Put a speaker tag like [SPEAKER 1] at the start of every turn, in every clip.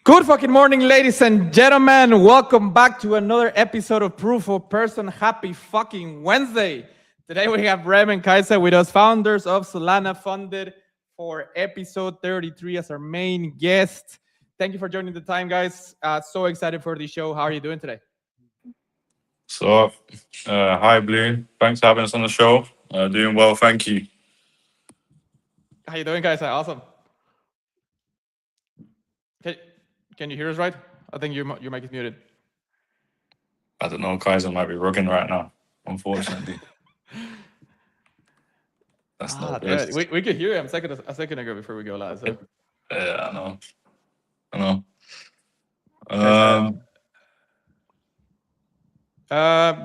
[SPEAKER 1] Good fucking morning, ladies and gentlemen. Welcome back to another episode of Proof of Person. Happy fucking Wednesday. Today we have Rem and Kaisa with us, founders of Solana Funded, for episode 33 as our main guest. Thank you for joining the time, guys. So excited for the show. How are you doing today?
[SPEAKER 2] So, hi, Blue. Thanks for having us on the show. Doing well, thank you.
[SPEAKER 1] How you doing, Kaisa? Awesome. Can you hear us right? I think your mic is muted.
[SPEAKER 2] I don't know, Kaiser might be rugging right now, unfortunately. That's not good.
[SPEAKER 1] We could hear him a second ago before we go live. So.
[SPEAKER 2] Yeah, I know.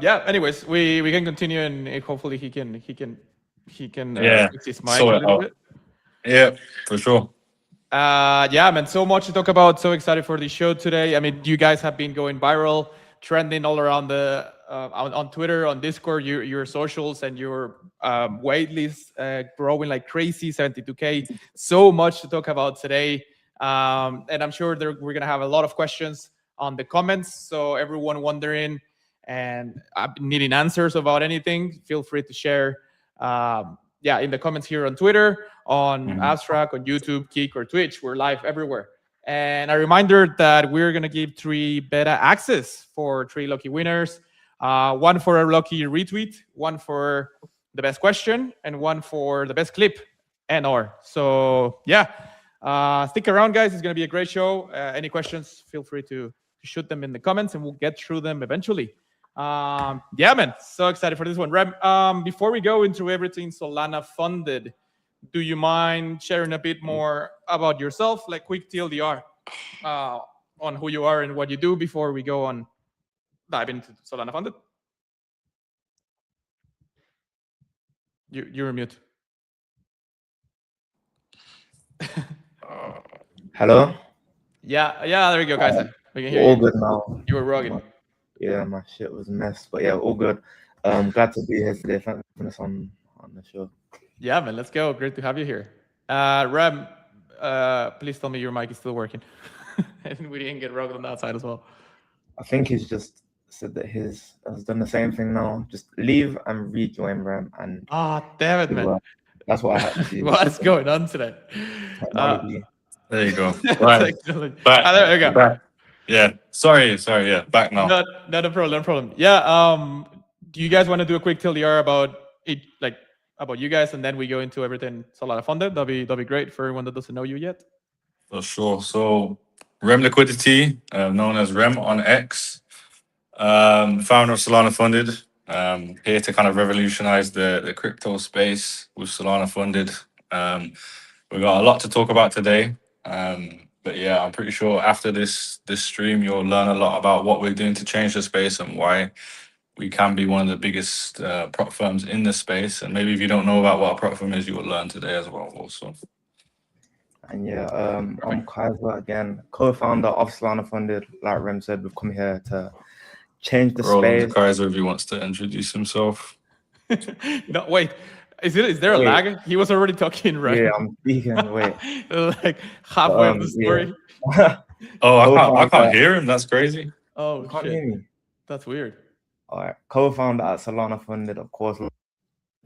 [SPEAKER 1] Yeah. Anyways, we can continue, and hopefully he can fix his mic a little bit.
[SPEAKER 2] Yeah, for sure.
[SPEAKER 1] Yeah, man. So much to talk about. So excited for the show today. I mean, you guys have been going viral, trending all around the on Twitter, on Discord, your socials, and your waitlist growing like crazy, 72K. So much to talk about today, and I'm sure we're gonna have a lot of questions on the comments. So everyone wondering and needing answers about anything, feel free to share. In the comments here on Twitter, on Abstract, on YouTube, Kick, or Twitch. We're live everywhere. And a reminder that we're going to give 3 beta access for 3 lucky winners. One for a lucky retweet, one for the best question, and one for the best clip and or. So, stick around, guys. It's going to be a great show. Any questions, feel free to shoot them in the comments, and we'll get through them eventually. Man, so excited for this one. Rem, before we go into everything Solana Funded, do you mind sharing a bit more about yourself, like quick TLDR on who you are and what you do before we go on dive into Solana Funded? You're mute.
[SPEAKER 3] Hello?
[SPEAKER 1] Yeah, there we go, guys. We can hear
[SPEAKER 3] all
[SPEAKER 1] you.
[SPEAKER 3] Good now.
[SPEAKER 1] You were rugged.
[SPEAKER 3] Yeah, my shit was a mess, but yeah, all good. Glad to be here today. Thanks for us on the show.
[SPEAKER 1] Yeah, man, let's go. Great to have you here. Rem, please tell me your mic is still working. And we didn't get rugged on that side as well.
[SPEAKER 3] I think he's just said that his has done the same thing now. Just leave and rejoin Rem. And
[SPEAKER 1] damn it, man.
[SPEAKER 3] That's what I had to do.
[SPEAKER 1] What's going on today?
[SPEAKER 2] There you go.
[SPEAKER 1] Right.
[SPEAKER 2] Back.
[SPEAKER 1] There you go.
[SPEAKER 2] Back. Yeah. Sorry. Yeah. Back now.
[SPEAKER 1] Not a problem. Yeah. Do you guys want to do a quick TLDR about it, like about you guys, and then we go into everything Solana Funded? That'll be great for everyone that doesn't know you yet.
[SPEAKER 2] For sure. So, Rem Liquidity, known as Rem on X, founder of Solana Funded. Here to kind of revolutionize the crypto space with Solana Funded. We got a lot to talk about today. But yeah, I'm pretty sure after this stream, you'll learn a lot about what we're doing to change the space and why we can be one of the biggest prop firms in the space. And maybe if you don't know about what a prop firm is, you will learn today as well also.
[SPEAKER 3] And yeah, I'm Kaiser again, co-founder of Solana Funded. Like Rem said, we've come here to change the space.
[SPEAKER 2] Kaiser, if he wants to introduce himself.
[SPEAKER 1] No, wait. Is there a lag? He was already talking, right?
[SPEAKER 3] Yeah, I'm speaking. Wait,
[SPEAKER 1] like halfway of the story.
[SPEAKER 3] Yeah.
[SPEAKER 2] I can't hear him. That's crazy.
[SPEAKER 1] Oh,
[SPEAKER 3] can't hear me.
[SPEAKER 1] That's weird.
[SPEAKER 3] All right, co-founder at Solana Funded, of course.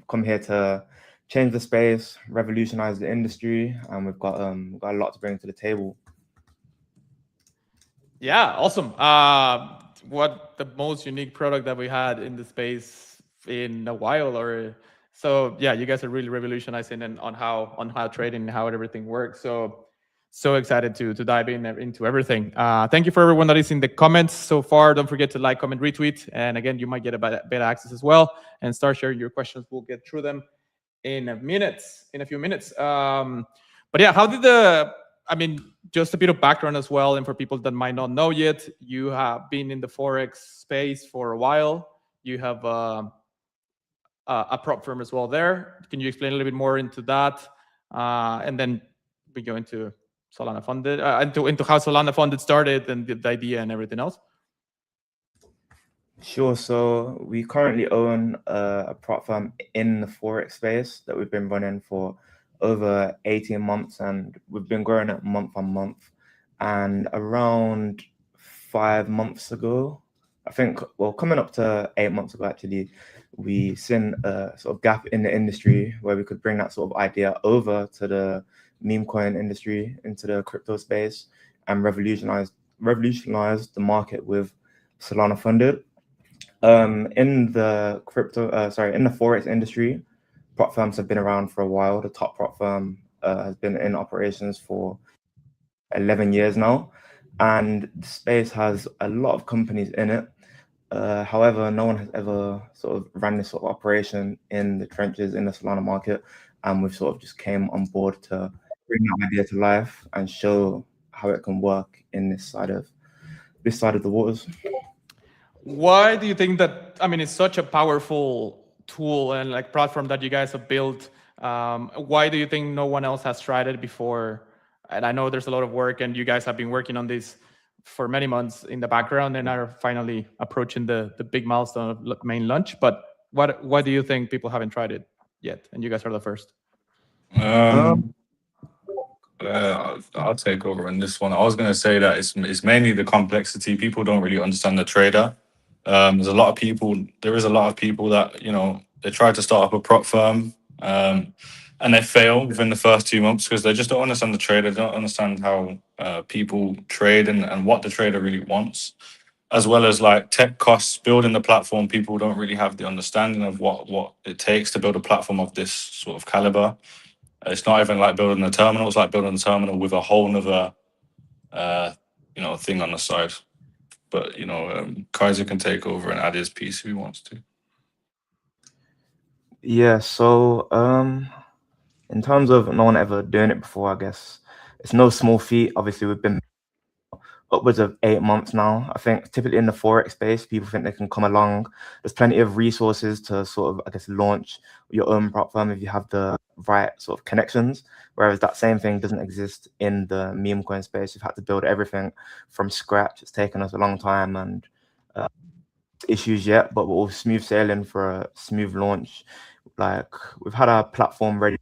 [SPEAKER 3] Come here to change the space, revolutionize the industry, and we've got a lot to bring to the table.
[SPEAKER 1] Yeah, awesome. What the most unique product that we had in the space in a while, or so? Yeah, you guys are really revolutionizing on how trading and how everything works. So excited to dive into everything. Thank you for everyone that is in the comments so far. Don't forget to like, comment, retweet, and again, you might get a beta access as well. And start sharing your questions. We'll get through them in a few minutes. But yeah, how did just a bit of background as well, and for people that might not know yet, you have been in the Forex space for a while. You have a prop firm as well there. Can you explain a little bit more into that? And then we go into Solana Funded, into how Solana Funded started and the idea and everything else?
[SPEAKER 3] Sure. So we currently own a prop firm in the Forex space that we've been running for over 18 months, and we've been growing it month on month. And around 5 months ago, I think, well, coming up to 8 months ago, actually, we seen a sort of gap in the industry where we could bring that sort of idea over to the meme coin industry, into the crypto space, and revolutionize the market with Solana funded. In the in the forex industry, prop firms have been around for a while. The top prop firm has been in operations for 11 years now, and the space has a lot of companies in it. However, no one has ever sort of ran this sort of operation in the trenches in the Solana market, and we've sort of just came on board to bring that idea to life and show how it can work in this side of the waters.
[SPEAKER 1] Why do you think that? I mean, it's such a powerful tool and like platform that you guys have built. Why do you think no one else has tried it before? And I know there's a lot of work, and you guys have been working on this for many months in the background, and are finally approaching the big milestone of main launch. But why do you think people haven't tried it yet, and you guys are the first?
[SPEAKER 2] I'll take over on this one. I was going to say that it's mainly the complexity. People don't really understand the trader. There is a lot of people that, you know, they try to start up a prop firm, and they fail within the first 2 months because they just don't understand the trader. They don't understand how people trade and what the trader really wants, as well as like tech costs, building the platform. People don't really have the understanding of what it takes to build a platform of this sort of caliber. It's not even like building a terminal. It's like building a terminal with a whole nother, thing on the side. But, Kaiser can take over and add his piece if he wants to.
[SPEAKER 3] Yeah, so in terms of no one ever doing it before, I guess it's no small feat. Obviously, we've been upwards of 8 months now. I think typically in the forex space, people think they can come along. There's plenty of resources to sort of, I guess, launch your own prop firm if you have the right sort of connections. Whereas that same thing doesn't exist in the meme coin space. We've had to build everything from scratch. It's taken us a long time and issues yet, but we're all smooth sailing for a smooth launch. Like, we've had our platform ready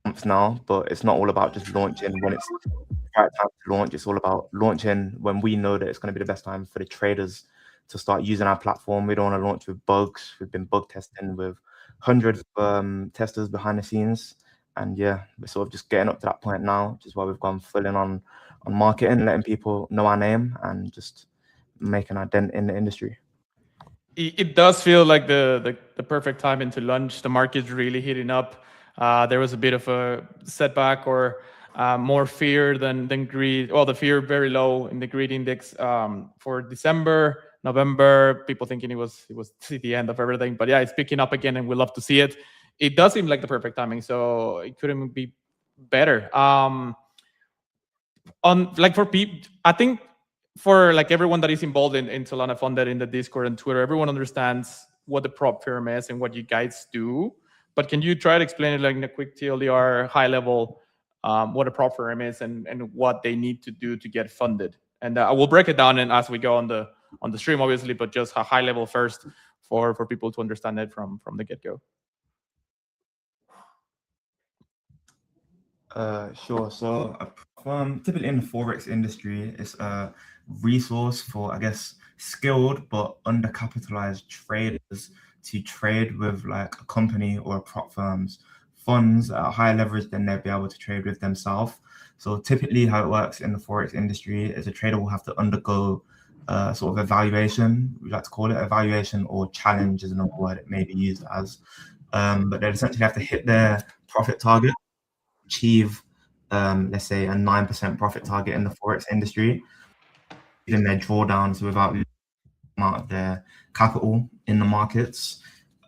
[SPEAKER 3] months now, but it's not all about just launching when it's the right time to launch. It's all about launching when we know that it's going to be the best time for the traders to start using our platform. We don't want to launch with bugs. We've been bug testing with hundreds of testers behind the scenes, and yeah, we're sort of just getting up to that point now, which is why we've gone full in on marketing, letting people know our name, and just making our dent in the industry.
[SPEAKER 1] It does feel like the perfect time into launch. The market's really heating up. There was a bit of a setback, or more fear than greed. Well, the fear very low in the greed index for December, November. People thinking it was the end of everything. But yeah, it's picking up again, and we love to see it. It does seem like the perfect timing, so it couldn't be better. On like for people, I think for like everyone that is involved in Solana Funded in the Discord and Twitter, everyone understands what the prop firm is and what you guys do. But can you try to explain it like in a quick TLDR, high level, what a prop firm is and what they need to do to get funded? And I will break it down and as we go on the stream, obviously, but just a high level first for people to understand it from the get-go.
[SPEAKER 3] Sure. So typically in the forex industry, it's a resource for, I guess, skilled but undercapitalized traders to trade with like a company or a prop firm's funds at a higher leverage than they'd be able to trade with themselves. So typically how it works in the forex industry is a trader will have to undergo sort of evaluation. We like to call it evaluation, or challenge is another word it may be used as. But they essentially have to hit their profit target, achieve let's say a 9% profit target in the forex industry, in their drawdowns without losing amount of their capital in the markets.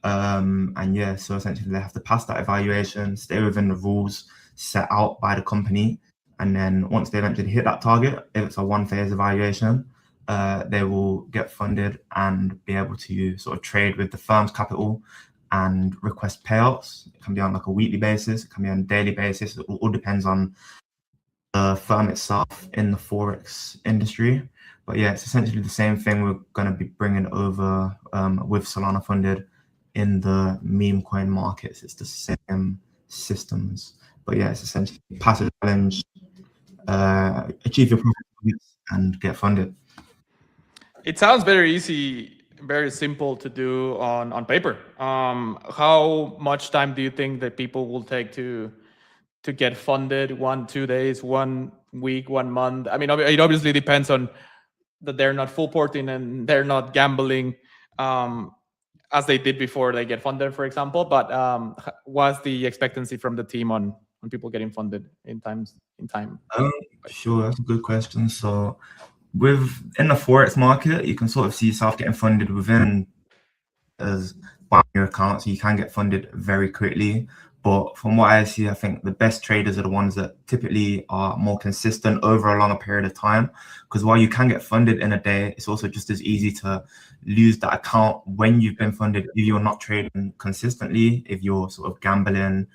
[SPEAKER 3] And yeah, so essentially they have to pass that evaluation, stay within the rules set out by the company, and then once they eventually hit that target, if it's a one-phase evaluation, they will get funded and be able to sort of trade with the firm's capital and request payouts. It can be on like a weekly basis, it can be on a daily basis. It all depends on the firm itself in the forex industry. But yeah, it's essentially the same thing we're going to be bringing over with Solana Funded in the meme coin markets. It's the same systems. But yeah, it's essentially pass a challenge, achieve your profit and get funded.
[SPEAKER 1] It sounds very easy, very simple to do on paper. How much time do you think that people will take to get funded? 1, 2 days, 1 week, 1 month? I mean, it obviously depends on that they're not full porting and they're not gambling as they did before they get funded, for example. But what's the expectancy from the team on people getting funded in time?
[SPEAKER 3] Sure, that's a good question. So in the forex market, you can sort of see yourself getting funded within as buying your account, so you can get funded very quickly. But from what I see, I think the best traders are the ones that typically are more consistent over a longer period of time. Because while you can get funded in a day, it's also just as easy to lose that account when you've been funded if you're not trading consistently, if you're sort of gambling,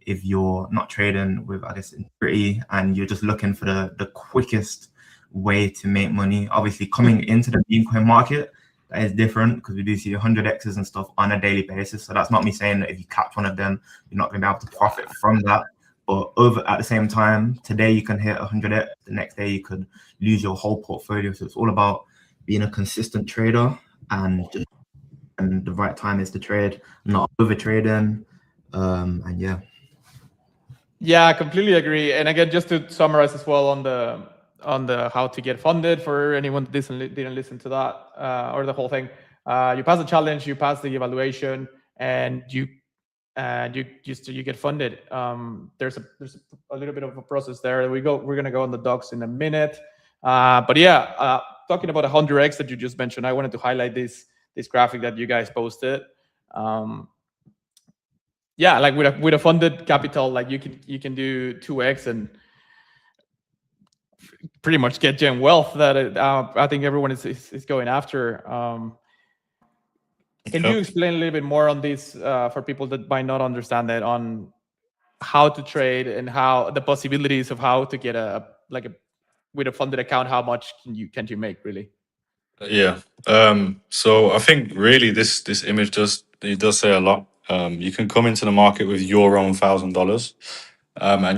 [SPEAKER 3] if you're not trading with, I guess, integrity, and you're just looking for the quickest way to make money. Obviously, coming into the meme coin market, that is different because we do see 100x's and stuff on a daily basis. So that's not me saying that if you catch one of them, you're not going to be able to profit from that. But at the same time, today you can hit 100x, the next day you could lose your whole portfolio. So it's all about being a consistent trader and the right time is to trade, not over trading. And yeah.
[SPEAKER 1] Yeah, I completely agree. And again, just to summarize as well on the how to get funded for anyone that didn't listen to that or the whole thing. You pass the challenge, you pass the evaluation, and you get funded. There's a little bit of a process there. We're gonna go on the docs in a minute. But yeah, talking about 100x that you just mentioned, I wanted to highlight this graphic that you guys posted. Yeah, like with a funded capital, like you can do 2x and pretty much get gen wealth that I think everyone is going after. Can you explain a little bit more on this for people that might not understand that, on how to trade and how the possibilities of how to get with a funded account, how much can you make really?
[SPEAKER 2] Yeah. So I think really this image does say a lot. You can come into the market with your own $1,000. And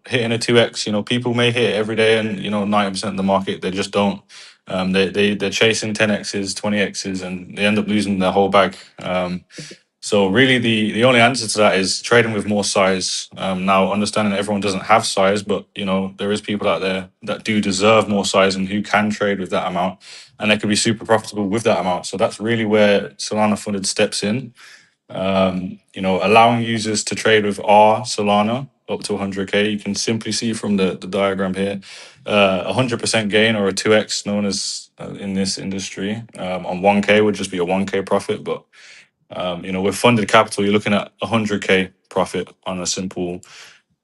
[SPEAKER 2] hitting a 2x, people may hit it every day, and 90% of the market they just don't. They're chasing 10x's, 20x's, and they end up losing their whole bag. So really, the only answer to that is trading with more size. Now, understanding that everyone doesn't have size, but there is people out there that do deserve more size and who can trade with that amount, and they can be super profitable with that amount. So that's really where Solana Funded steps in. Allowing users to trade with our Solana up to 100k. You can simply see from the diagram here, 100% gain or a 2x, known as in this industry. On 1k would just be a 1k profit, but with funded capital, you're looking at 100k profit on a simple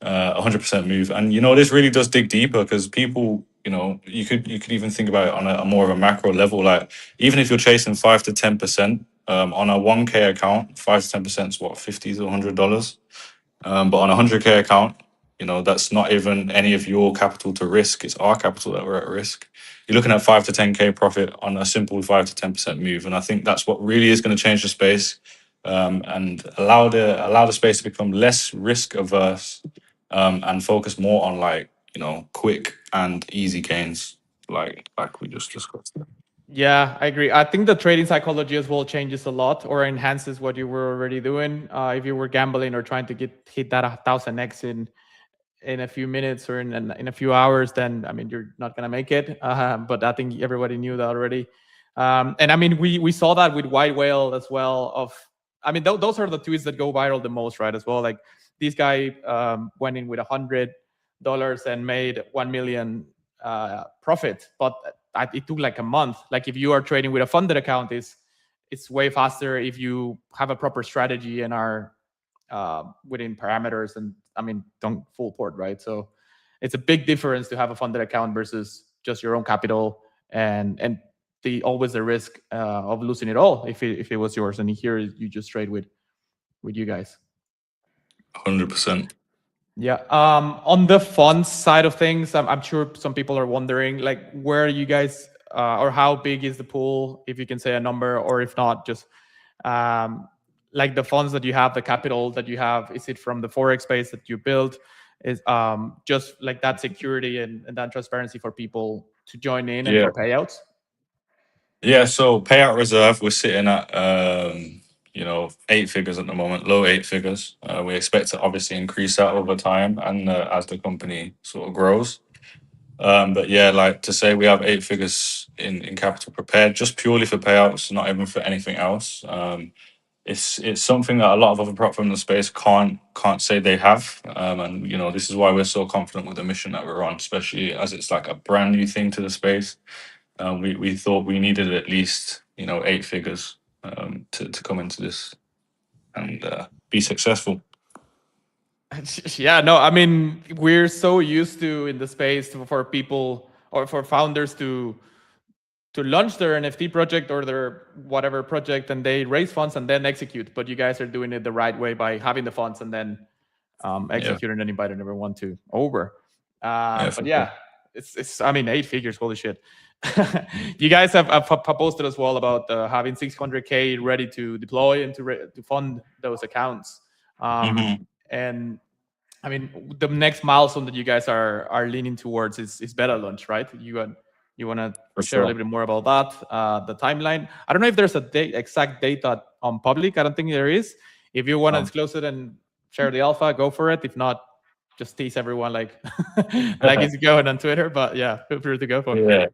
[SPEAKER 2] 100% move. And this really does dig deeper, because people, you could even think about it on a more of a macro level. Like, even if you're chasing 5 to 10% on a 1k account, 5 to 10% is what, $50 to $100. But on a 100k account, that's not even any of your capital to risk. It's our capital that we're at risk. You're looking at 5 to 10k profit on a simple 5 to 10% move, and I think that's what really is going to change the space, and allow the space to become less risk averse, and focus more on quick and easy gains, like we just discussed.
[SPEAKER 1] Yeah, I agree. I think the trading psychology as well changes a lot, or enhances what you were already doing. If you were gambling or trying to hit that 1000x in a few minutes or in a few hours, then I mean you're not gonna make it. But I think everybody knew that already. And I mean we saw that with White Whale as well. Those are the tweets that go viral the most, right? As well, like this guy went in with $100 and made 1 million profit, but it took like a month. Like if you are trading with a funded account, it's way faster if you have a proper strategy and are within parameters, and don't full port, right? So it's a big difference to have a funded account versus just your own capital, and always the risk of losing it all if it was yours. And here you just trade with you guys.
[SPEAKER 2] 100%.
[SPEAKER 1] Yeah. On the funds side of things, I'm sure some people are wondering, like, where are you guys, or how big is the pool, if you can say a number, or if not, just like the funds that you have, the capital that you have, is it from the forex space that you built? is just like that security and that transparency for people to join in and
[SPEAKER 2] Yeah.
[SPEAKER 1] for payouts?
[SPEAKER 2] Yeah, so payout reserve, we're sitting at 8 figures at the moment, low 8 figures. We expect to obviously increase that over time and as the company sort of grows. But yeah, like to say we have 8 figures in capital prepared just purely for payouts, not even for anything else. It's something that a lot of other platforms in the space can't say they have. And this is why we're so confident with the mission that we're on, especially as it's like a brand new thing to the space. We thought we needed at least 8 figures to come into this and be successful.
[SPEAKER 1] Yeah, no, I mean, we're so used to in the space for people or for founders to launch their NFT project or their whatever project, and they raise funds and then execute. But you guys are doing it the right way by having the funds and then executing and inviting everyone to over. But yeah, it's I mean, 8 figures, holy shit. You guys have posted as well about having 600K ready to deploy and to fund those accounts. And I mean, the next milestone that you guys are leaning towards is beta launch, right? You want to share a little bit more about that, the timeline. I don't know if there's a exact date on public. I don't think there is. If you want to disclose it and share the alpha, go for it. If not, just tease everyone like it's going on Twitter. But yeah, feel free to go for it.
[SPEAKER 2] Yeah,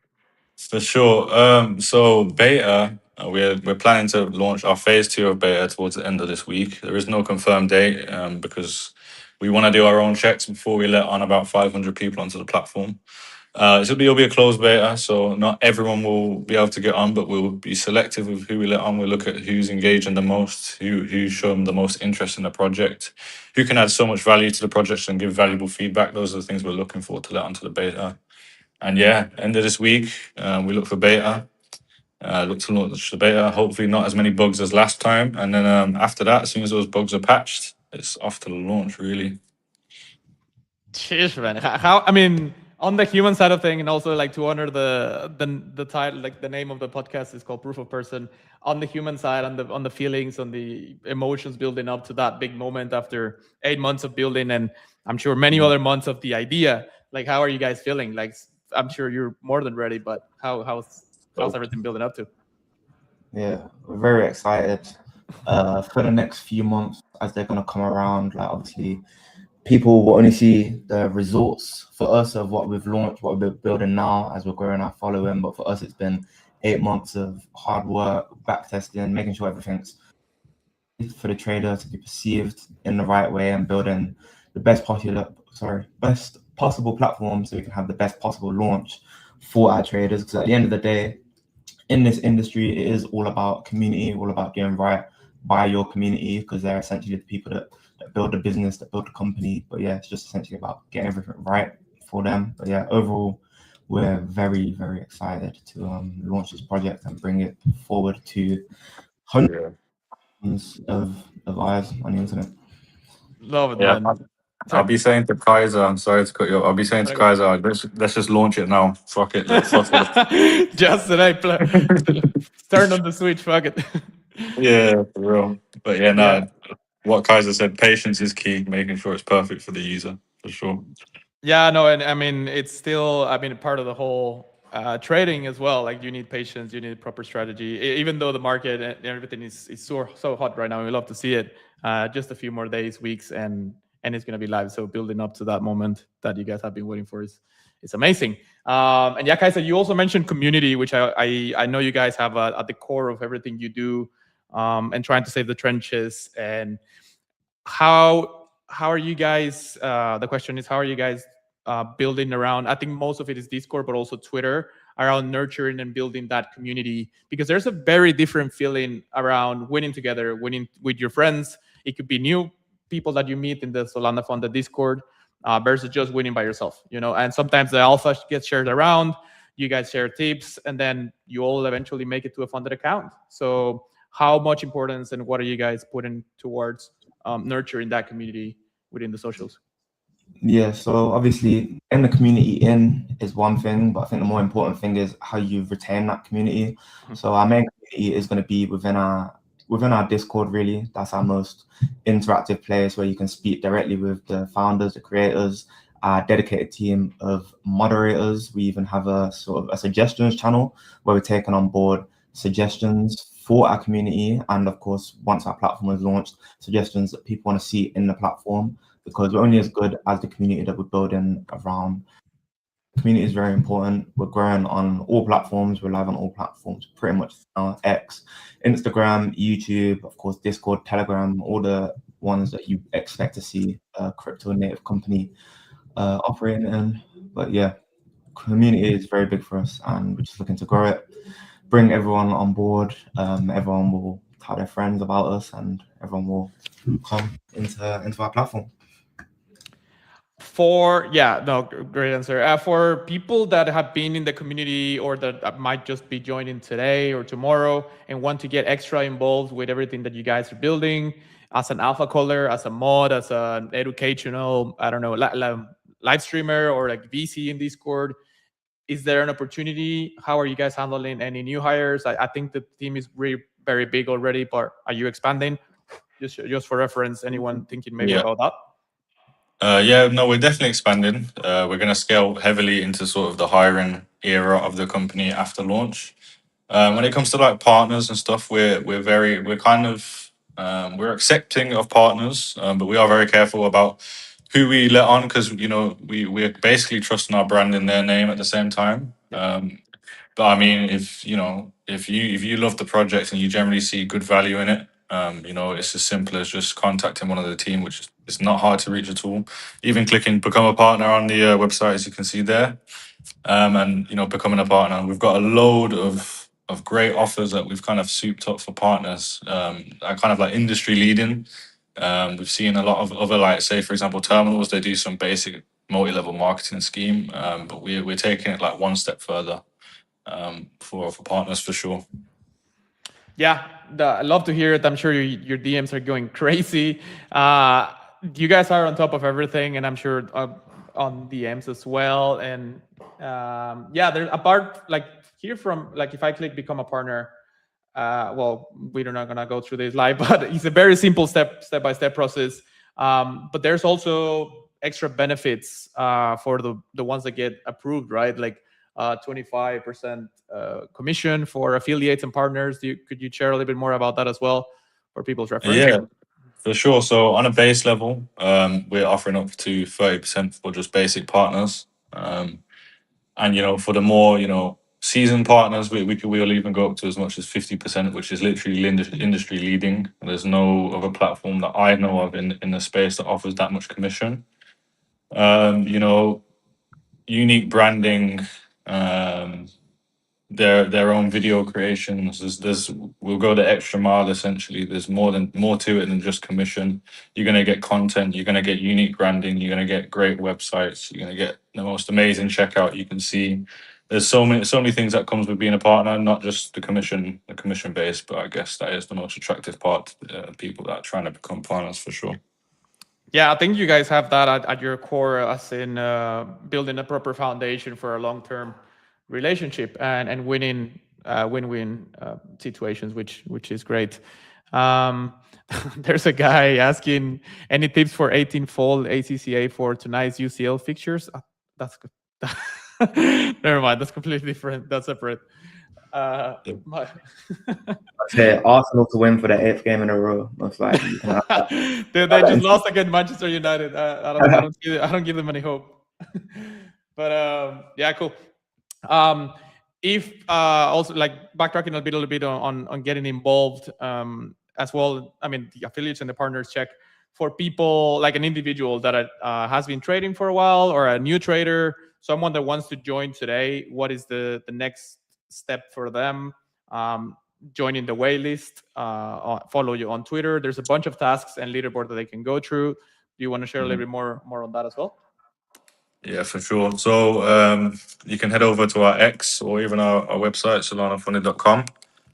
[SPEAKER 2] for sure. So beta, we're planning to launch our phase 2 of beta towards the end of this week. There is no confirmed date because we want to do our own checks before we let on about 500 people onto the platform. It'll be a closed beta, so not everyone will be able to get on, but we'll be selective with who we let on. We'll look at who's engaging the most, who's shown the most interest in the project, who can add so much value to the project and give valuable feedback. Those are the things we're looking for to let onto the beta. And yeah, end of this week, we look for beta. Look to launch the beta. Hopefully not as many bugs as last time. And then after that, as soon as those bugs are patched, it's off to the launch, really.
[SPEAKER 1] Cheers, man. How I mean, on the human side of thing, and also like to honor the title, like the name of the podcast is called Proof of Person. On the human side, on the feelings, on the emotions building up to that big moment after 8 months of building, and I'm sure many other months of the idea. Like, how are you guys feeling? Like, I'm sure you're more than ready, but how's everything building up to?
[SPEAKER 3] Yeah, we're very excited for the next few months as they're gonna come around. Like, obviously, people will only see the results for us of what we've launched, what we're building now as we're growing our following. But for us, it's been 8 months of hard work, back testing, making sure everything's for the trader to be perceived in the right way and building the best possible platform so we can have the best possible launch for our traders. Because at the end of the day, in this industry, it is all about community, all about doing right by your community, because they're essentially the people that build the business, that build the company. But yeah, it's just essentially about getting everything right for them. But yeah, overall, we're very, very excited to launch this project and bring it forward to hundreds of eyes on the internet.
[SPEAKER 1] Love it,
[SPEAKER 2] Yeah,
[SPEAKER 1] man.
[SPEAKER 2] I'll be saying to Kaiser, I'm sorry to cut you off. I'll be saying to Kaiser, let's just launch it now. Fuck it. Let's fuck it.
[SPEAKER 1] Just today, turn on the switch. Fuck it.
[SPEAKER 2] Yeah, for real. But yeah, no. What Kaiser said, patience is key. Making sure it's perfect for the user, for sure.
[SPEAKER 1] Yeah, no, and I mean it's still, I mean, part of the whole trading as well. Like, you need patience, you need proper strategy. Even though the market and everything is so hot right now, we love to see it. Just a few more days, weeks, and it's gonna be live. So building up to that moment that you guys have been waiting for is amazing. And yeah, Kaiser, you also mentioned community, which I know you guys have at the core of everything you do, and trying to save the trenches. And how are you guys? The question is, how are you guys building around? I think most of it is Discord, but also Twitter, around nurturing and building that community, because there's a very different feeling around winning together, winning with your friends. It could be new people that you meet in the Solana Fund, the Discord, versus just winning by yourself, and sometimes the alpha gets shared around, you guys share tips, and then you all eventually make it to a funded account. So how much importance and what are you guys putting towards nurturing that community within the socials?
[SPEAKER 3] Yeah, so obviously in the community is one thing, but I think the more important thing is how you retain that community. So our main community is going to be within our within our Discord, really, that's our most interactive place where you can speak directly with the founders, the creators, our dedicated team of moderators. We even have a sort of a suggestions channel where we're taking on board suggestions for our community. And of course, once our platform is launched, suggestions that people want to see in the platform, because we're only as good as the community that we're building around. Community is very important. We're growing on all platforms. We're live on all platforms, pretty much now. X, Instagram, YouTube, of course, Discord, Telegram, all the ones that you expect to see a crypto native company operating in. But yeah, community is very big for us, and we're just looking to grow it, bring everyone on board. Everyone will tell their friends about us, and everyone will come into our platform.
[SPEAKER 1] Great answer. For people that have been in the community or that might just be joining today or tomorrow and want to get extra involved with everything that you guys are building as an alpha caller, as a mod, as an educational, I don't know, live streamer or like VC in Discord, is there an opportunity? How are you guys handling any new hires? I think the team is very big already, but are you expanding? Just for reference, anyone thinking maybe about that?
[SPEAKER 2] No, we're definitely expanding. We're going to scale heavily into sort of the hiring era of the company after launch. When it comes to like partners and stuff, we're accepting of partners, but we are very careful about who we let on, because we're basically trusting our brand in their name at the same time. But I mean, if you love the project and you generally see good value in it, it's as simple as just contacting one of the team, which is not hard to reach at all. Even clicking become a partner on the website, as you can see there, and becoming a partner. We've got a load of great offers that we've kind of souped up for partners, are kind of like industry leading. We've seen a lot of other, like, say for example, terminals. They do some basic multi-level marketing scheme, but we're taking it like one step further. For partners, for sure.
[SPEAKER 1] Yeah, I love to hear it. I'm sure your DMs are going crazy. You guys are on top of everything, and I'm sure on DMs as well. And there's apart like here from like if I click become a partner, well, we're not gonna go through this live, but it's a very simple step by step process. But there's also extra benefits for the ones that get approved, right? Like 25% commission for affiliates and partners. Could you share a little bit more about that as well for people's reference?
[SPEAKER 2] Yeah, for sure. So on a base level, we're offering up to 30% for just basic partners. And for the more seasoned partners, we'll even go up to as much as 50%, which is literally industry leading. There's no other platform that I know of in the space that offers that much commission. Unique branding, their own video creations. We'll go the extra mile. Essentially, there's more to it than just commission. You're gonna get content. You're gonna get unique branding. You're gonna get great websites. You're gonna get the most amazing checkout you can see. There's so many things that comes with being a partner, not just the commission base, but I guess that is the most attractive part to people that are trying to become partners, for sure.
[SPEAKER 1] Yeah, I think you guys have that at your core, as in building a proper foundation for a long-term relationship and winning win-win situations, which is great. There's a guy asking any tips for 18-fold ACCA for tonight's UCL fixtures. That's good. Never mind. That's completely different. That's separate.
[SPEAKER 3] Say Arsenal to win for the 8th game in a row, most likely.
[SPEAKER 1] They just lost against Manchester United. I don't give them any hope. But yeah, cool. If also like backtracking a little bit on getting involved as well. I mean, the affiliates and the partners check for people like an individual that has been trading for a while, or a new trader, someone that wants to join today. What is the next step for them? Joining the waitlist, follow you on Twitter. There's a bunch of tasks and leaderboard that they can go through. Do you want to share a little bit more on that as well?
[SPEAKER 2] Yeah, for sure. So you can head over to our X or even our website, solanafunded.com.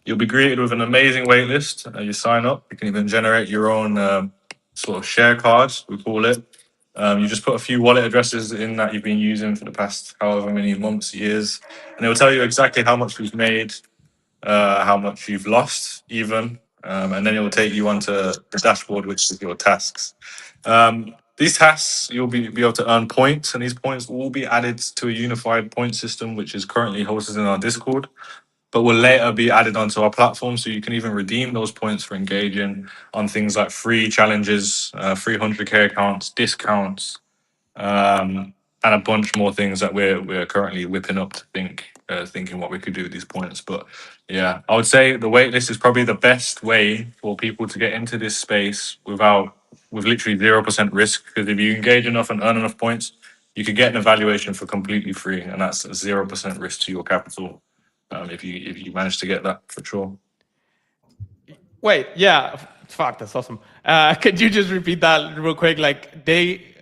[SPEAKER 2] You'll be greeted with an amazing waitlist. You sign up. You can even generate your own sort of share cards, we call it. You just put a few wallet addresses in that you've been using for the past however many months, years, and it will tell you exactly how much you've made, how much you've lost even. and then it will take you onto the dashboard, which is your tasks. These tasks, you'll be able to earn points, and these points will be added to a unified point system, which is currently hosted in our Discord, but will later be added onto our platform. So you can even redeem those points for engaging on things like free challenges, 300k accounts, discounts, and a bunch more things that we're currently whipping up to thinking what we could do with these points. But yeah, I would say the waitlist is probably the best way for people to get into this space with literally 0% risk. Because if you engage enough and earn enough points, you could get an evaluation for completely free, and that's 0% risk to your capital. If you manage to get that, for sure.
[SPEAKER 1] Wait, yeah, fuck, that's awesome. Could you just repeat that real quick? Like,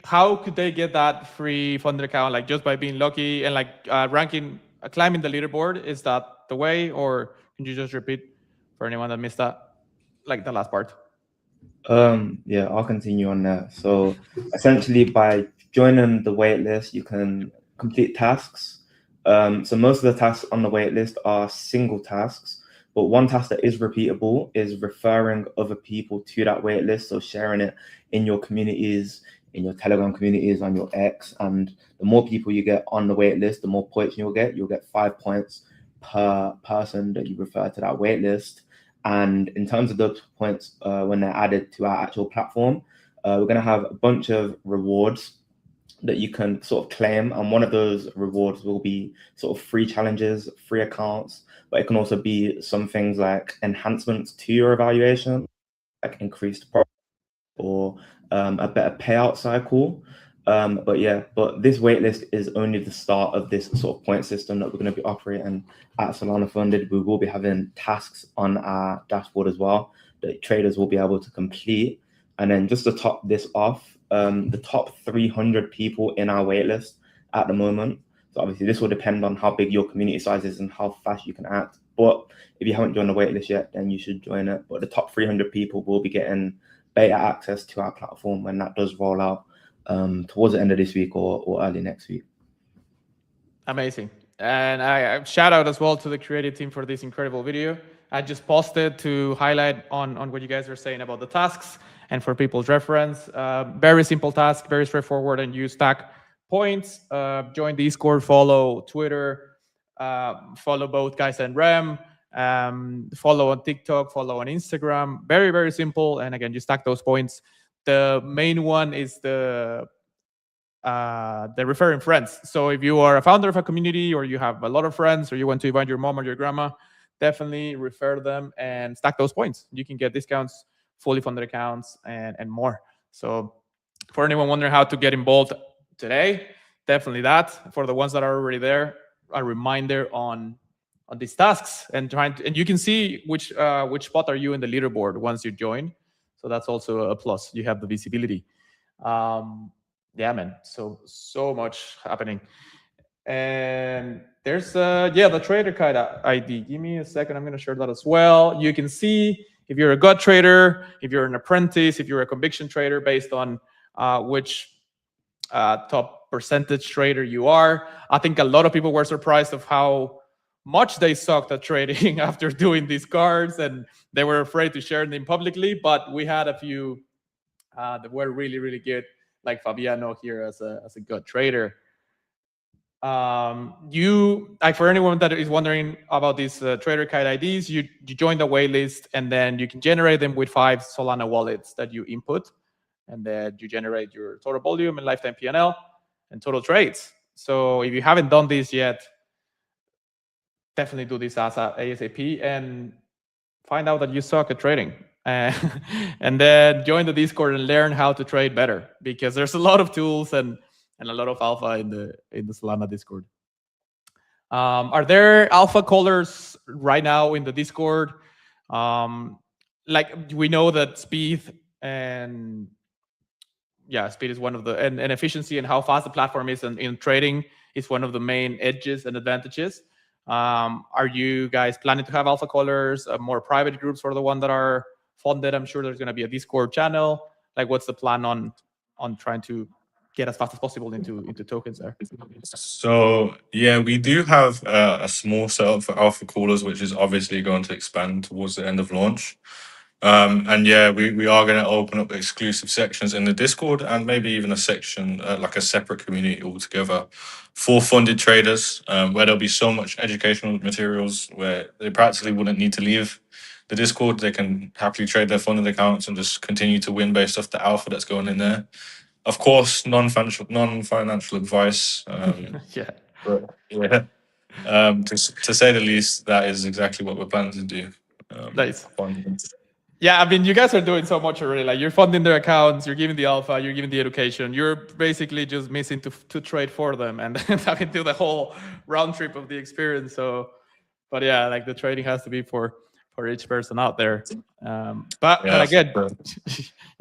[SPEAKER 1] how could they get that free funded account? Like, just by being lucky and like ranking, climbing the leaderboard? Is that the way, or can you just repeat for anyone that missed that, like the last part?
[SPEAKER 3] Yeah, I'll continue on that. So essentially, by joining the waitlist, you can complete tasks. So most of the tasks on the waitlist are single tasks, but one task that is repeatable is referring other people to that waitlist. So sharing it in your communities, in your Telegram communities, on your X, and the more people you get on the waitlist, the more points you'll get. You'll get 5 points per person that you refer to that waitlist. And in terms of those points, when they're added to our actual platform, we're going to have a bunch of rewards that you can sort of claim. And one of those rewards will be sort of free challenges, free accounts, but it can also be some things like enhancements to your evaluation, like increased profit or a better payout cycle. But this waitlist is only the start of this sort of point system that we're going to be operating at Solana Funded. We will be having tasks on our dashboard as well that traders will be able to complete. And then just to top this off, the top 300 people in our waitlist at the moment. So obviously this will depend on how big your community size is and how fast you can act. But if you haven't joined the waitlist yet, then you should join it. But the top 300 people will be getting beta access to our platform when that does roll out towards the end of this week or early next week.
[SPEAKER 1] Amazing. And I shout out as well to the creative team for this incredible video. I just posted to highlight on what you guys are saying about the tasks and for people's reference. Very simple task, very straightforward, and you stack points. Join Discord, follow Twitter, follow both guys and Rem, follow on TikTok, follow on Instagram. Very, very simple. And again, you stack those points. The main one is the referring friends. So if you are a founder of a community or you have a lot of friends or you want to invite your mom or your grandma, definitely refer them and stack those points. You can get discounts, fully funded accounts, and more. So for anyone wondering how to get involved today, definitely that. For the ones that are already there, a reminder on these tasks and you can see which spot are you in the leaderboard once you join. So that's also a plus. You have the visibility. Yeah, man. So much happening. And there's the trader guide ID. Give me a second. I'm gonna share that as well. You can see if you're a gut trader, if you're an apprentice, if you're a conviction trader, based on which top percentage trader you are. I think a lot of people were surprised of how much they sucked at trading after doing these cards, and they were afraid to share them publicly. But we had a few that were really, really good, like Fabiano here as a good trader. For anyone that is wondering about these trader guide IDs, you join the waitlist, and then you can generate them with 5 Solana wallets that you input, and then you generate your total volume and lifetime PNL and total trades. So if you haven't done this yet, definitely do this ASAP and find out that you suck at trading. And then join the Discord and learn how to trade better, because there's a lot of tools and a lot of alpha in the Solana Discord. Are there alpha callers right now in the Discord? Like, we know that speed is one of the, and efficiency and how fast the platform is in trading is one of the main edges and advantages. Are you guys planning to have alpha callers, more private groups for the one that are funded? I'm sure there's going to be a Discord channel. Like, what's the plan on trying to get as fast as possible into tokens there?
[SPEAKER 2] So yeah, we do have a small setup for alpha callers, which is obviously going to expand towards the end of launch. And yeah, we are going to open up exclusive sections in the Discord and maybe even a section, like a separate community altogether for funded traders, where there'll be so much educational materials where they practically wouldn't need to leave the Discord. They can happily trade their funded accounts and just continue to win based off the alpha that's going in there. Of course, non-financial advice.
[SPEAKER 1] Yeah.
[SPEAKER 2] But yeah, to say the least, that is exactly what we're planning to do.
[SPEAKER 1] Nice.
[SPEAKER 2] Fun.
[SPEAKER 1] Yeah, I mean, you guys are doing so much already. Like, you're funding their accounts, you're giving the alpha, you're giving the education. You're basically just missing to trade for them and having to do the whole round trip of the experience. So, but yeah, like the trading has to be for each person out there. But
[SPEAKER 2] Yeah,
[SPEAKER 1] again,
[SPEAKER 2] sure.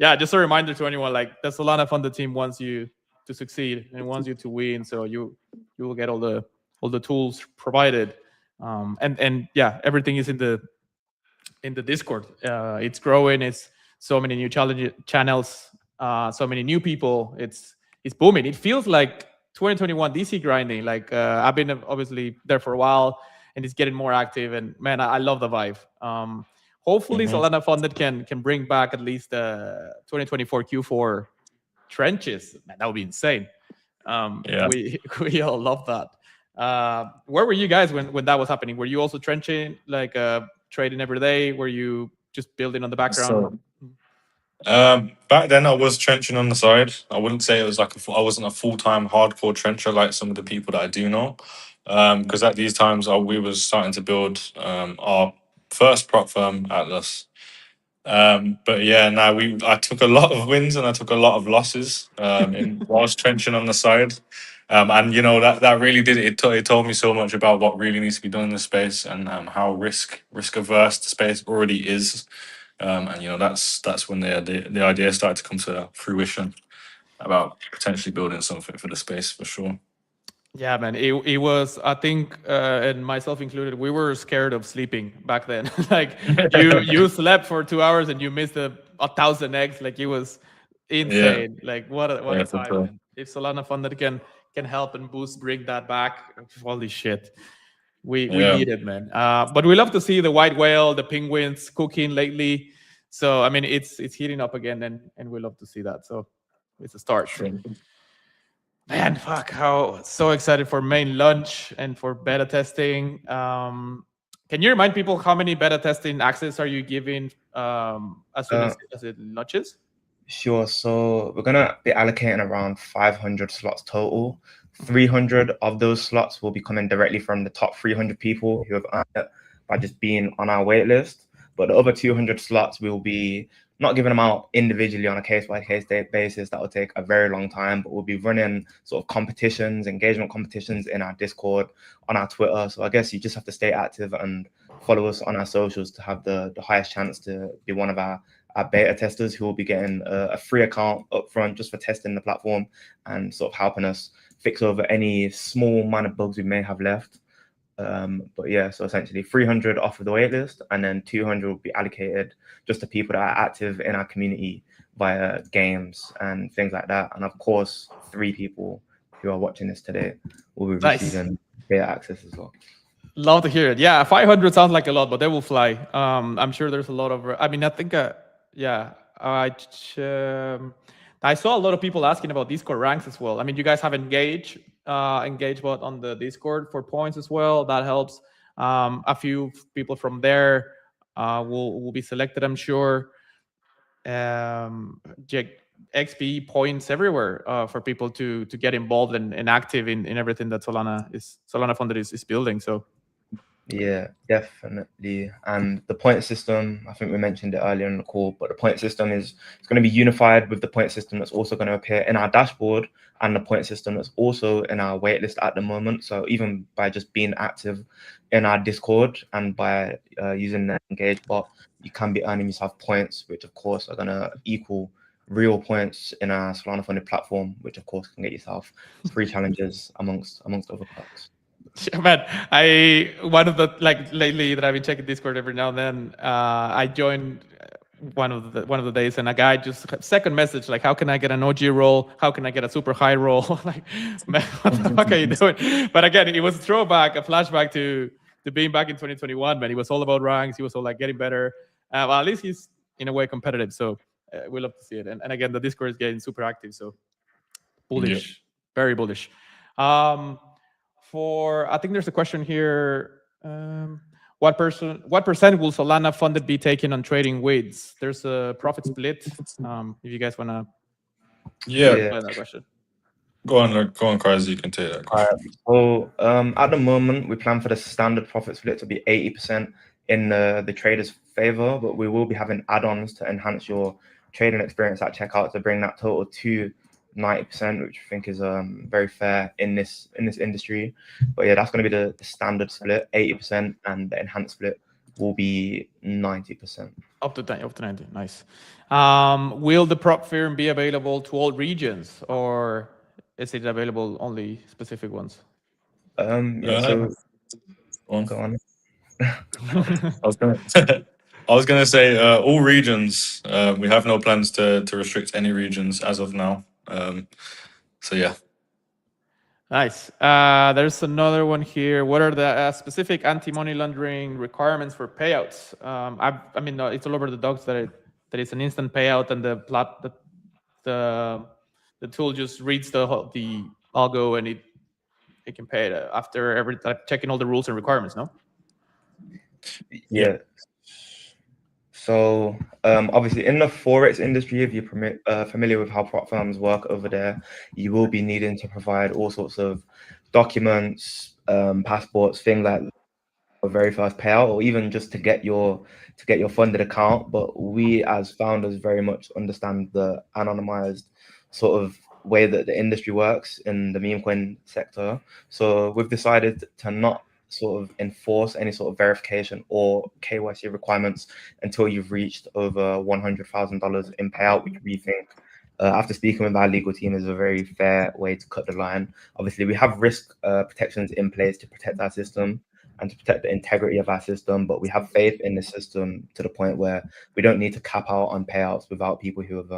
[SPEAKER 1] yeah, just a reminder to anyone, like the Solana funded team wants you to succeed and wants you to win. So you will get all the tools provided. And yeah, everything is in the Discord. It's growing. It's so many new channels, so many new people. It's booming. It feels like 2021 DC grinding. Like I've been obviously there for a while, and it's getting more active. And man, I love the vibe. Hopefully, Solana Funded can bring back at least 2024 Q4 trenches. Man, that would be insane.
[SPEAKER 2] Yeah.
[SPEAKER 1] We all love that. Where were you guys when that was happening? Were you also trenching, like trading every day? Were you just building on the background?
[SPEAKER 2] Back then I was trenching on the side. I wouldn't say it was like I wasn't a full-time hardcore trencher like some of the people that I do know. Because at these times we was starting to build our first prop firm, Atlas. But yeah, now I took a lot of wins and I took a lot of losses whilst trenching on the side. And you know that really did it. It told me so much about what really needs to be done in the space and how risk averse the space already is. And you know that's when the idea started to come to fruition about potentially building something for the space for sure.
[SPEAKER 1] Yeah, man, it was, I think, and myself included, we were scared of sleeping back then. Like you slept for 2 hours and you missed 1,000 eggs. Like it was insane. Like what a time.
[SPEAKER 2] Sure.
[SPEAKER 1] Man. If Solana Funded can help and bring that back, holy shit. We need it, man. But we love to see the white whale, the penguins cooking lately. So I mean, it's heating up again, and we love to see that. So it's a start.
[SPEAKER 2] Sure.
[SPEAKER 1] Man, fuck! How so excited for main launch and for beta testing. Can you remind people how many beta testing access are you giving as soon as it launches?
[SPEAKER 3] Sure. So we're gonna be allocating around 500 slots total. 300 of those slots will be coming directly from the top 300 people who have earned it by just being on our wait list. But the other 200 slots will be not giving them out individually on a case-by-case basis. That will take a very long time, but we'll be running sort of competitions, engagement competitions in our Discord, on our Twitter. So I guess you just have to stay active and follow us on our socials to have the highest chance to be one of our beta testers who will be getting a free account up front just for testing the platform and sort of helping us fix over any small minor bugs we may have left. But yeah, so essentially 300 off of the wait list, and then 200 will be allocated just to people that are active in our community via games and things like that. And of course, 3 people who are watching this today will be receiving beta access as well.
[SPEAKER 1] Love to hear it. Yeah, 500 sounds like a lot, but they will fly. I'm sure there's a lot of. I mean, I think. Yeah, I saw a lot of people asking about Discord ranks as well. I mean, you guys have engaged bot on the Discord for points as well. That helps. A few people from there will be selected, I'm sure. XP points everywhere for people to get involved and active in everything that Solana Funded is building. So.
[SPEAKER 3] Yeah, definitely. And the point system, I think we mentioned it earlier in the call, but the point system it's going to be unified with the point system that's also going to appear in our dashboard and the point system that's also in our waitlist at the moment. So even by just being active in our Discord and by using the Engage bot, you can be earning yourself points, which of course are going to equal real points in our Solana Funded platform, which of course can get yourself free challenges amongst other perks.
[SPEAKER 1] Yeah, man, one of the lately that I've been checking Discord every now and then. I joined one of the days, and a guy just second message like, "How can I get an OG roll? How can I get a super high roll?" Like, man, what the fuck are you doing? But again, it was a throwback, a flashback to being back in 2021. Man, it was all about ranks. He was all like getting better. Well, at least he's in a way competitive. So we love to see it. And again, the Discord is getting super active. So bullish, very bullish. I think there's a question here. What percent will Solana funded be taken on trading WIDs? There's a profit split. If you guys want to explain that question.
[SPEAKER 2] Go on, Crazy. You can take that question.
[SPEAKER 3] So at the moment, we plan for the standard profit split to be 80% in the trader's favor, but we will be having add-ons to enhance your trading experience at checkout to bring that total to 90%, which I think is very fair in this industry. But yeah, that's going to be the standard split, 80%, and the enhanced split will be 90%.
[SPEAKER 1] Up to 90. Nice. Will the prop firm be available to all regions, or is it available only specific ones?
[SPEAKER 3] So go on.
[SPEAKER 2] I was gonna say all regions. We have no plans to restrict any regions as of now. So yeah.
[SPEAKER 1] Nice. There's another one here. What are the specific anti-money laundering requirements for payouts? I mean, it's all over the docs that it's an instant payout, and the tool just reads the algo, and it can pay it after checking all the rules and requirements. No.
[SPEAKER 3] Yeah. So obviously in the Forex industry, if you're familiar with how prop firms work over there, you will be needing to provide all sorts of documents, passports, things like a very first payout, or even just to get your funded account. But we as founders very much understand the anonymized sort of way that the industry works in the meme coin sector. So we've decided to not sort of enforce any sort of verification or KYC requirements until you've reached over $100,000 in payout, which we think, after speaking with our legal team, is a very fair way to cut the line. Obviously, we have risk protections in place to protect our system and to protect the integrity of our system, but we have faith in the system to the point where we don't need to cap out on payouts without people who have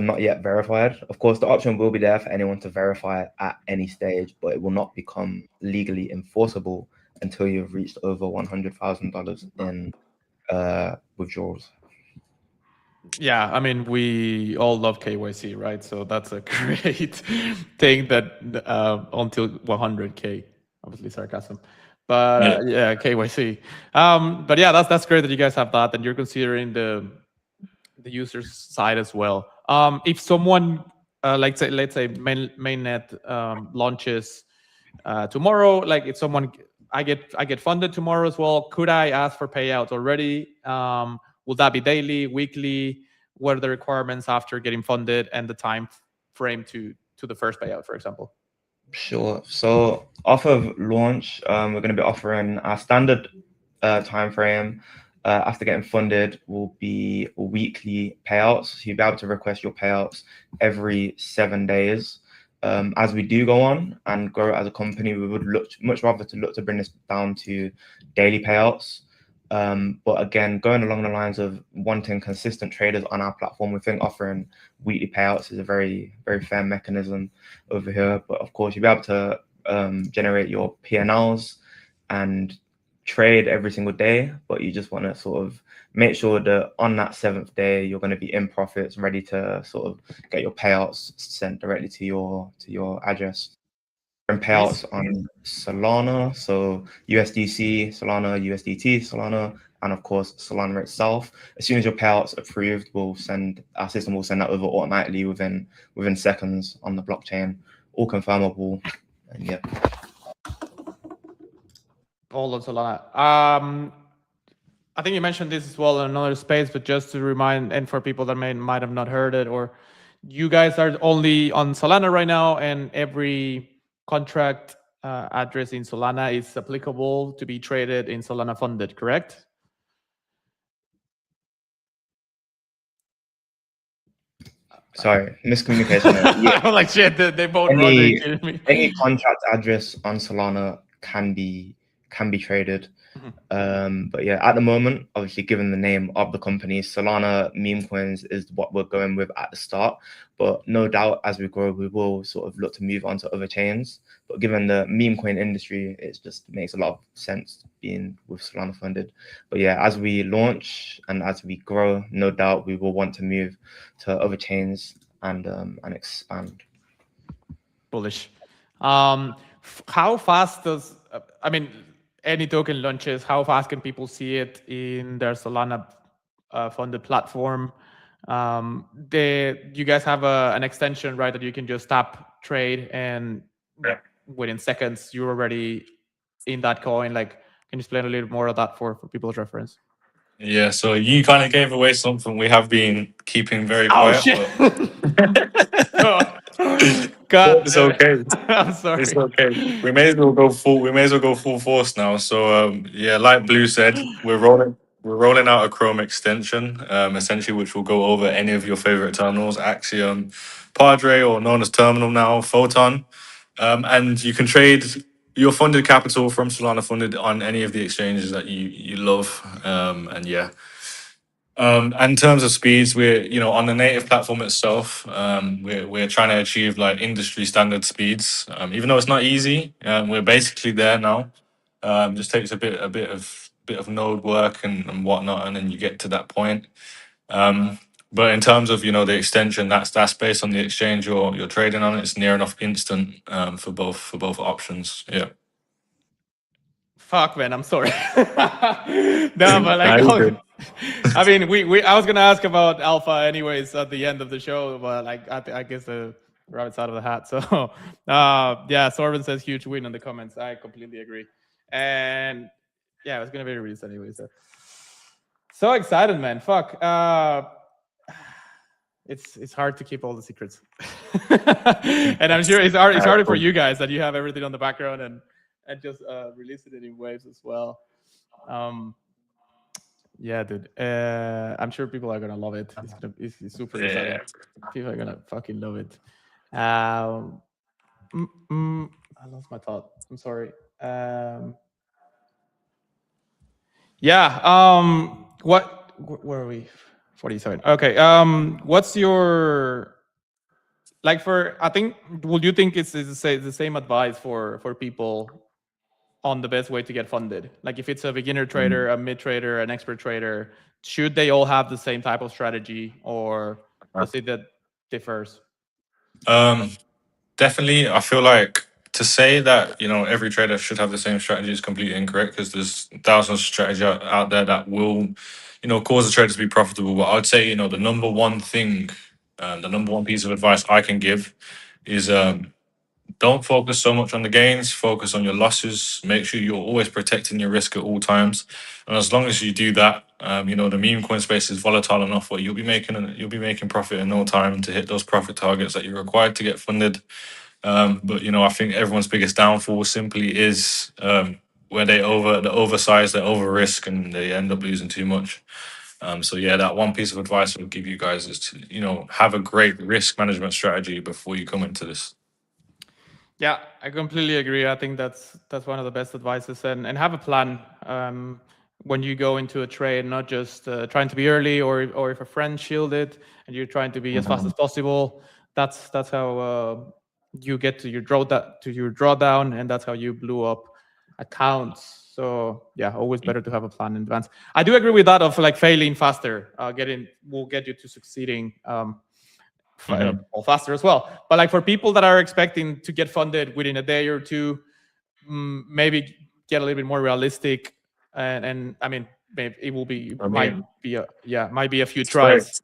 [SPEAKER 3] not yet verified. Of course, the option will be there for anyone to verify at any stage, but it will not become legally enforceable until you've reached over $100,000 in withdrawals.
[SPEAKER 1] Yeah, I mean, we all love KYC, right? So that's a great thing that until 100K, obviously sarcasm, but yeah, KYC. But yeah, that's great that you guys have that, and you're considering the user's side as well. If someone, let's say mainnet launches tomorrow, like if someone, I get funded tomorrow as well, could I ask for payouts already? Will that be daily, weekly? What are the requirements after getting funded and the time frame to the first payout, for example?
[SPEAKER 3] Sure. So off of launch, we're going to be offering our standard time frame. After getting funded will be weekly payouts. So you'll be able to request your payouts every 7 days. As we do go on and grow as a company, we would much rather to bring this down to daily payouts. But again, going along the lines of wanting consistent traders on our platform, we think offering weekly payouts is a very, very fair mechanism over here. But of course, you'll be able to generate your P&Ls and trade every single day, but you just want to sort of make sure that on that 7th day you're going to be in profits, ready to sort of get your payouts sent directly to your address. And payouts on Solana, so USDC, Solana, USDT, Solana, and of course Solana itself. As soon as your payouts approved, our system will send that over automatically within seconds on the blockchain, all confirmable, and yeah.
[SPEAKER 1] All on Solana. I think you mentioned this as well in another space, but just to remind, and for people that might have not heard it, or you guys are only on Solana right now, and every contract address in Solana is applicable to be traded in Solana funded, correct?
[SPEAKER 3] Sorry, miscommunication.
[SPEAKER 1] Yeah. I'm like, shit, they both
[SPEAKER 3] any contract address on Solana can be traded. But yeah, at the moment, obviously, given the name of the company, Solana meme coins is what we're going with at the start. But no doubt, as we grow, we will sort of look to move on to other chains. But given the meme coin industry, it just makes a lot of sense being with Solana funded. But yeah, as we launch and as we grow, no doubt we will want to move to other chains and expand.
[SPEAKER 1] Bullish. How fast does I mean any token launches? How fast can people see it in their Solana funded platform? You guys have an extension, right? That you can just tap trade, and
[SPEAKER 2] Yeah.
[SPEAKER 1] within seconds you're already in that coin. Like, can you explain a little more of that for people's reference?
[SPEAKER 2] Yeah, so you kind of gave away something we have been keeping very
[SPEAKER 1] Oh
[SPEAKER 2] quiet.
[SPEAKER 1] shit!
[SPEAKER 2] But
[SPEAKER 1] God,
[SPEAKER 2] it's okay.
[SPEAKER 1] I'm sorry.
[SPEAKER 2] It's okay. We may as well go full. We may as well go full force now. So yeah, like Blue said, we're rolling out a Chrome extension, essentially, which will go over any of your favorite terminals: Axiom, Padre, or known as Terminal now, Photon, and you can trade your funded capital from Solana funded on any of the exchanges that you love. And yeah. And in terms of speeds, we're on the native platform itself, we're trying to achieve like industry standard speeds. Even though it's not easy, we're basically there now. Just takes a bit of node work and whatnot, and then you get to that point. But in terms of the extension, that's based on the exchange you're trading on. It's near enough instant for both options. Yeah.
[SPEAKER 1] Fuck, man, I'm sorry. No, but like,
[SPEAKER 2] Nah, you're good.
[SPEAKER 1] I mean, I was gonna ask about alpha anyways at the end of the show, but like, I guess the rabbit's out of the hat. So, yeah, Sorvin says huge win in the comments. I completely agree, and yeah, it's gonna be released anyways. So excited, man. Fuck. It's hard to keep all the secrets, and I'm sure it's harder for you guys that you have everything on the background and just release it in waves as well. Yeah, dude. I'm sure people are gonna love it. It's super exciting.
[SPEAKER 2] Yeah.
[SPEAKER 1] People are gonna fucking love it. I lost my thought. I'm sorry. Yeah. Where are we? 47. Okay. What's your like for? I think. Would you think it's the same advice for people on the best way to get funded? Like, if it's a beginner trader, a mid trader, an expert trader, should they all have the same type of strategy, or does it that differs?
[SPEAKER 2] Definitely, I feel like to say that every trader should have the same strategy is completely incorrect, because there's thousands of strategies out there that will cause the trader to be profitable. But I'd say the number one thing, the number one piece of advice I can give is don't focus so much on the gains, focus on your losses. Make sure you're always protecting your risk at all times. And as long as you do that, the meme coin space is volatile enough where you'll be making profit in no time to hit those profit targets that you're required to get funded. But I think everyone's biggest downfall simply is where they oversize, they over risk, and they end up losing too much. So yeah, that one piece of advice I would give you guys is to have a great risk management strategy before you come into this.
[SPEAKER 1] Yeah, I completely agree. I think that's one of the best advices, and have a plan when you go into a trade, not just trying to be early, or if a friend shielded and you're trying to be as fast as possible. That's how you get to your drawdown, and that's how you blew up accounts. So yeah, always better to have a plan in advance. I do agree with that of like failing faster. Will get you to succeeding. Faster as well. But like for people that are expecting to get funded within a day or two, maybe get a little bit more realistic, and I mean, maybe it will be might be a few tries.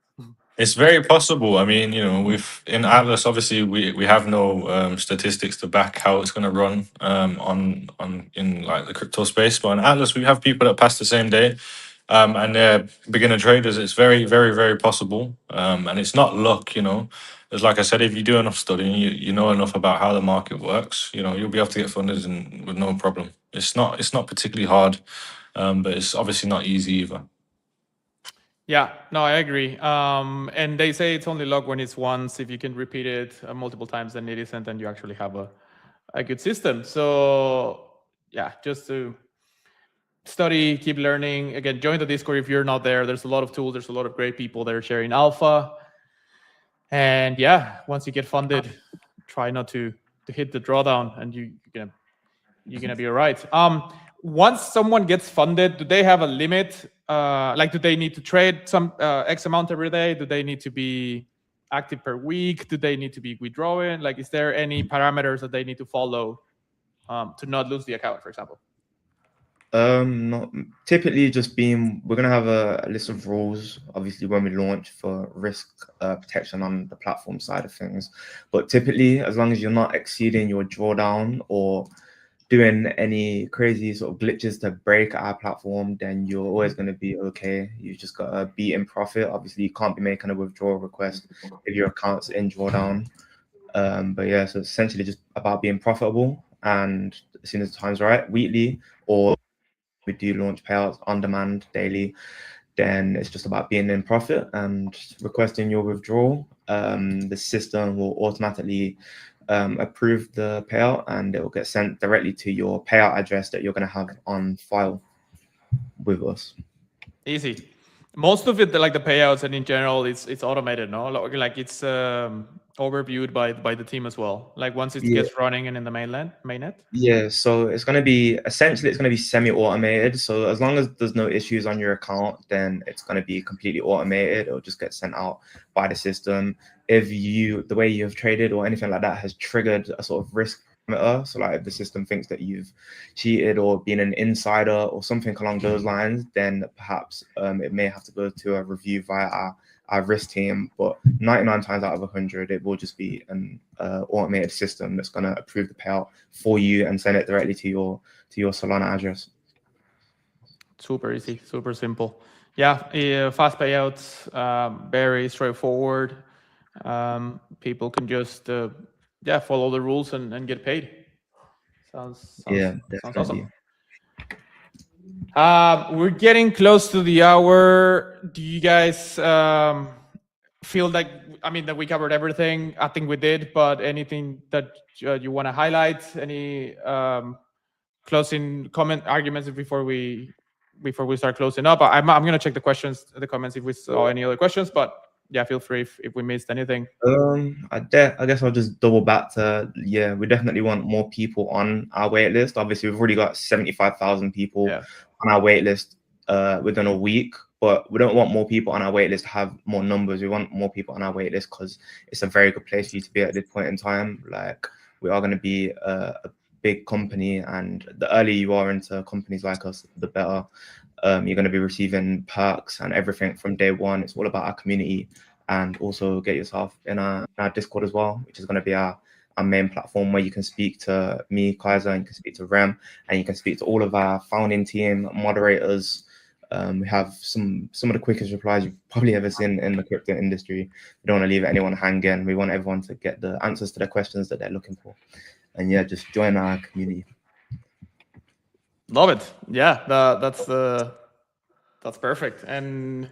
[SPEAKER 2] It's very possible. I mean, we've in Atlas, obviously, we have no statistics to back how it's going to run on in like the crypto space. But in Atlas, we have people that pass the same day, and they're beginner traders. It's very, very, very possible, and it's not luck. As like I said, if you do enough studying, you know enough about how the market works. You'll be able to get funded and with no problem. It's not particularly hard, but it's obviously not easy either.
[SPEAKER 1] Yeah, no, I agree. And they say it's only luck when it's once. If you can repeat it multiple times, then it isn't, and you actually have a good system. So yeah, just to study, keep learning. Again, join the Discord if you're not there. There's a lot of tools. There's a lot of great people there sharing alpha. And yeah, once you get funded, try not to hit the drawdown, and you're gonna be all right. Once someone gets funded, do they have a limit? Like, do they need to trade some X amount every day? Do they need to be active per week? Do they need to be withdrawing? Like, is there any parameters that they need to follow to not lose the account, for example?
[SPEAKER 3] Not typically. We're gonna have a list of rules, obviously, when we launch for risk protection on the platform side of things. But typically, as long as you're not exceeding your drawdown or doing any crazy sort of glitches to break our platform, then you're always going to be okay. You just got to be in profit. Obviously, you can't be making a withdrawal request if your account's in drawdown. But yeah, so it's essentially just about being profitable, and as soon as the time's right, weekly, or we do launch payouts on demand daily, then it's just about being in profit and requesting your withdrawal. The system will automatically approve the payout, and it will get sent directly to your payout address that you're going to have on file with us.
[SPEAKER 1] Easy. Most of it, like the payouts and in general, it's automated, no? Like it's overviewed by the team as well. Like once it gets running and in the mainnet.
[SPEAKER 3] Yeah, so it's going to be semi-automated. So as long as there's no issues on your account, then it's going to be completely automated. It'll just get sent out by the system. If the way you have traded or anything like that has triggered a sort of risk parameter, so like if the system thinks that you've cheated or been an insider or something along those lines, then perhaps it may have to go to a review via our risk team. But 99 times out of 100, it will just be an automated system that's going to approve the payout for you and send it directly to your Solana address.
[SPEAKER 1] Super easy, super simple. Yeah, fast payouts, very straightforward. People can just follow the rules and get paid. Sounds awesome. We're getting close to the hour. Do you guys feel like, that we covered everything? I think we did, but anything that you want to highlight? Any closing comment arguments before we start closing up? I'm gonna check the comments if we saw any other questions, but yeah, feel free if we missed anything.
[SPEAKER 3] I guess I'll just double back to, we definitely want more people on our wait list. Obviously, we've already got 75,000 people on our wait list within a week, but we don't want more people on our wait list to have more numbers. We want more people on our wait list because it's a very good place for you to be at this point in time. Like, we are going to be a big company, and the earlier you are into companies like us, the better. You're going to be receiving perks and everything from day one. It's all about our community, and also get yourself in our Discord as well, which is going to be our main platform where you can speak to me, Kaiser, and you can speak to Rem, and you can speak to all of our founding team, moderators. We have some of the quickest replies you've probably ever seen in the crypto industry. We don't want to leave anyone hanging. We want everyone to get the answers to the questions that they're looking for. And yeah, just join our community.
[SPEAKER 1] Love it. Yeah, that's perfect. And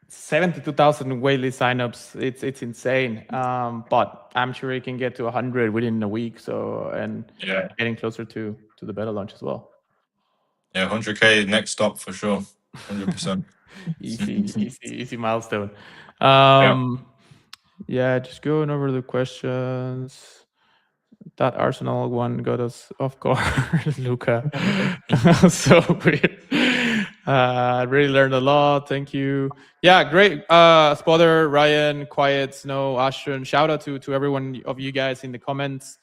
[SPEAKER 1] 72,000 waitlist signups, it's insane. But I'm sure it can get to 100 within a week. So, and getting closer to the beta launch as well.
[SPEAKER 2] Yeah, 100K next stop for sure. 100%.
[SPEAKER 1] easy milestone. Just going over the questions. That Arsenal one got us off guard, Luca. So weird. I really learned a lot. Thank you. Yeah, great. Spotter, Ryan, Quiet, Snow, Ashton. Shout out to everyone of you guys in the comments.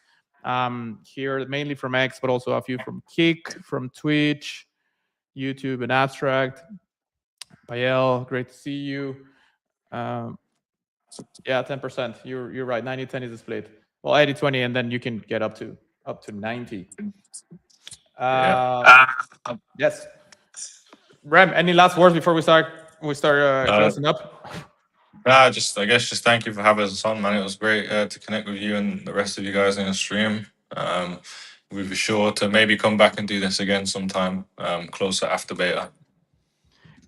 [SPEAKER 1] Here, mainly from X, but also a few from Kick, from Twitch, YouTube, and Abstract. Pael, great to see you. 10%. You're right. 90-10 is the split. Well, 80-20, and then you can get up to 90. Yes. Rem, any last words before we start closing up?
[SPEAKER 2] I guess thank you for having us on, man. It was great to connect with you and the rest of you guys in the stream. We'll be sure to maybe come back and do this again sometime closer after beta.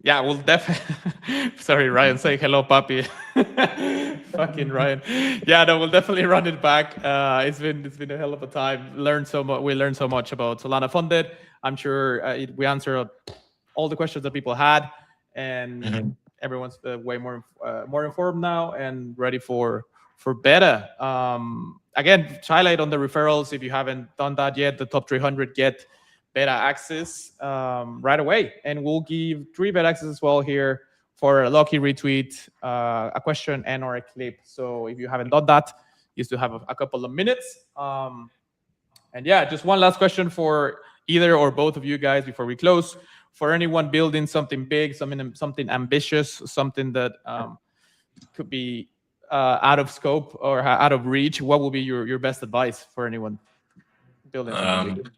[SPEAKER 2] Yeah, we'll definitely. Sorry, Ryan, say hello, papi.
[SPEAKER 1] Fucking Ryan. Yeah, no, we'll definitely run it back. It's been a hell of a time. We learned so much about Solana Funded. I'm sure we answered all the questions that people had, and everyone's way more informed now and ready for beta. Again, highlight on the referrals if you haven't done that yet. The top 300 get beta access right away, and we'll give 3 beta access as well here for a lucky retweet, a question, and or a clip. So if you haven't done that, you still have a couple of minutes. And yeah, just one last question for either or both of you guys before we close. For anyone building something big, something ambitious, something that could be out of scope or out of reach, what will be your best advice for anyone building something big?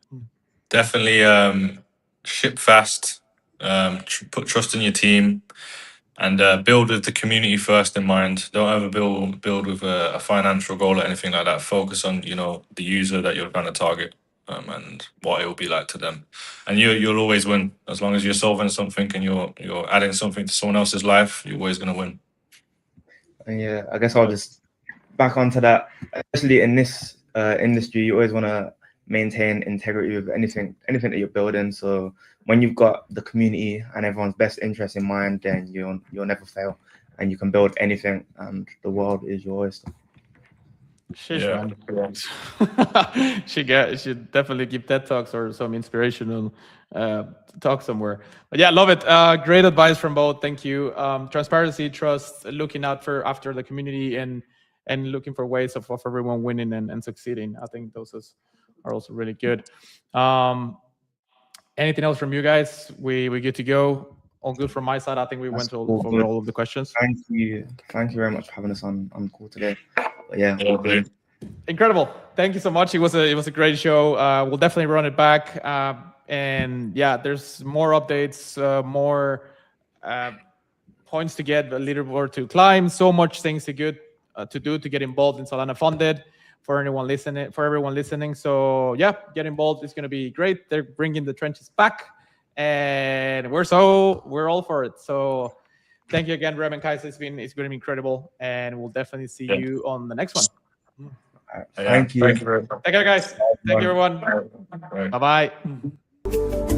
[SPEAKER 2] Definitely ship fast, put trust in your team, and build with the community first in mind. Don't ever build with a financial goal or anything like that. Focus on the user that you're trying to target, and what it will be like to them. And you'll always win as long as you're solving something and you're adding something to someone else's life. You're always gonna win.
[SPEAKER 3] And yeah, I guess I'll just back onto that. Especially in this industry, you always want to maintain integrity with anything that you're building. So when you've got the community and everyone's best interest in mind, then you'll never fail, and you can build anything, and the world is your oyster.
[SPEAKER 1] Man. She should definitely give TED Talks or some inspirational talk somewhere. But yeah, love it. Great advice from both. Thank you. Transparency, trust, looking out after the community, and looking for ways of everyone winning and succeeding. I think those are also really good. Anything else from you guys? We good to go? All good from my side. I think we went over all of the questions.
[SPEAKER 3] Thank you very much for having us on the call today. But yeah,
[SPEAKER 2] good.
[SPEAKER 1] Incredible. Thank you so much. It was a great show. We'll definitely run it back. And yeah, there's more updates, more points to get, a leaderboard to climb. So much things to do to get involved in Solana Funded. For everyone listening. So yeah, get involved. It's going to be great. They're bringing the trenches back, and we're all for it. So thank you again, Rem and Kais. It's going to be incredible, and we'll definitely see you on the next one.
[SPEAKER 3] Thank you.
[SPEAKER 1] Take care, guys. Thank you, everyone. Bye-bye.